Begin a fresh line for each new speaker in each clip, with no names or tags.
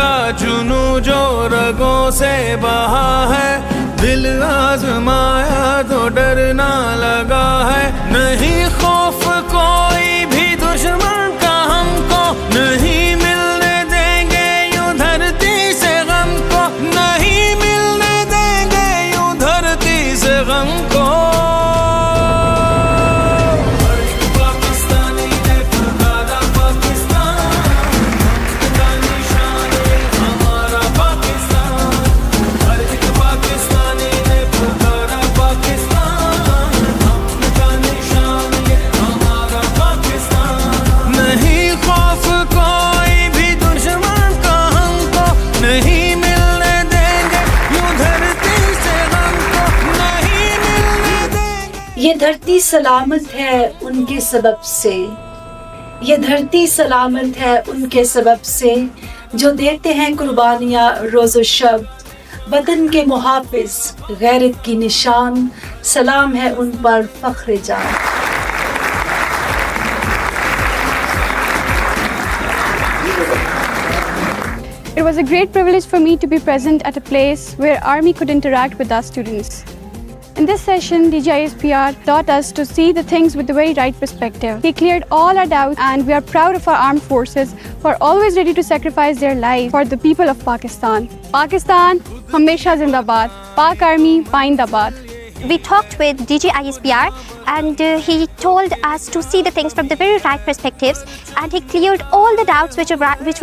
का जुनू जो रगों से बहा है, दिल आजमाया तो डरना लगा है। नहीं खौफ कोई भी दुश्मन का हमको, नहीं मिलने देंगे यूं धरती से गम को, नहीं मिलने देंगे यूं धरती से गम को।
ये धरती सलामत है उनके सबब से, ये धरती सलामत है उनके सबब से, जो देते हैं कुर्बानियाँ रोज़ो शब। वतन के मुहाफिज गैरत की निशान, सलाम है उन पर फ़ख्र जान।
It was a great privilege for me to be present at a place where Army could interact with our students. In this session, DGISPR taught us to see the things with the very right perspective. He cleared all our doubts, and we are proud of our armed forces who are always ready to sacrifice their lives for the people of Pakistan. Pakistan, Hamesha Zindabad. Pak Army, Paindabad.
We talked with DGISPR and he told us to see the things from the very right perspectives, and he cleared all the doubts which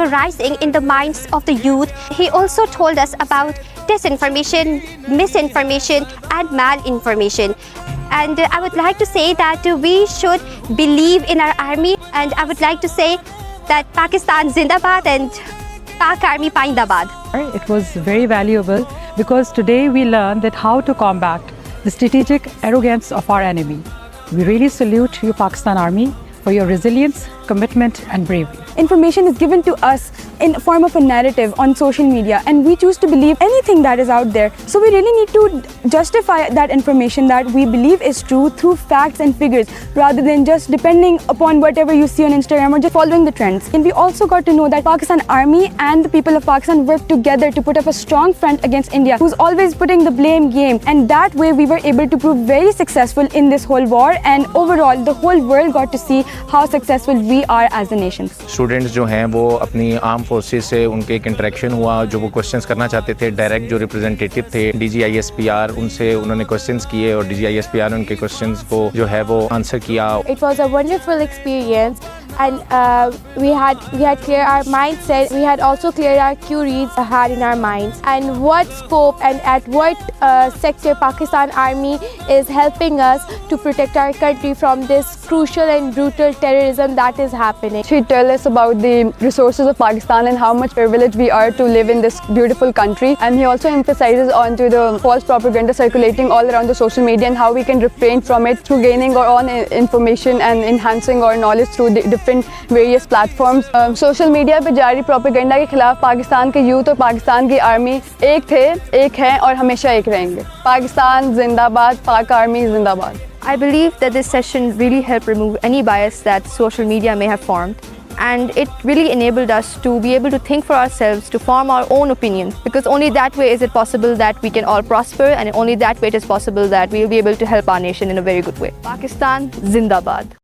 were rising in the minds of the youth. He also told us about disinformation, misinformation and malinformation. And I would like to say that we should believe in our army, and I would like to say that Pakistan Zindabad and Pak Army Paindabad.
It was very valuable because today we learned that how to combat the strategic arrogance of our enemy. We really salute you, Pakistan Army, for your resilience, commitment and bravery.
Information is given to us in form of a narrative on social media, and we choose to believe anything that is out there. So we really need to justify that information that we believe is true through facts and figures, rather than just depending upon whatever you see on Instagram or just following the trends. And we also got to know that Pakistan Army and the people of Pakistan work together to put up a strong front against India, who's always putting the blame game. And that way we were able to prove very successful in this whole war, and overall the whole world got to see how successful we are as a nation.
Students जो हैं वो अपनी arm forces से उनके एक interaction हुआ, जो वो क्वेश्चंस करना चाहते थे, डायरेक्ट जो रिप्रेजेंटेटिव थे DGISPR, उनसे उन्होंने क्वेश्चंस किए और DGISPR ने उनके क्वेश्चंस को जो है वो आंसर किया.
It was a wonderful experience, and we had cleared our mindset. We had also cleared our queries had in our minds, and what scope and at what sector Pakistan Army is helping us to protect our country from this crucial and brutal terrorism that is happening.
She tell us about the resources of Pakistan and how much privileged we are to live in this beautiful country, and he also emphasizes onto the false propaganda circulating all around the social media and how we can refrain from it through gaining our own information and enhancing our knowledge through the different various platforms. Social media पे जारी propaganda के खिलाफ पाकिस्तान के youth और पाकिस्तान की army एक थे, एक हैं और हमेशा एक रहेंगे. पाकिस्तान जिंदाबाद, पाक आर्मी जिंदाबाद.
I believe that this session really helped remove any bias that social media may have formed, and it really enabled us to be able to think for ourselves, to form our own opinions, because only that way is it possible that we can all prosper, and only that way it is possible that we will be able to help our nation in a very good way. Pakistan Zindabad.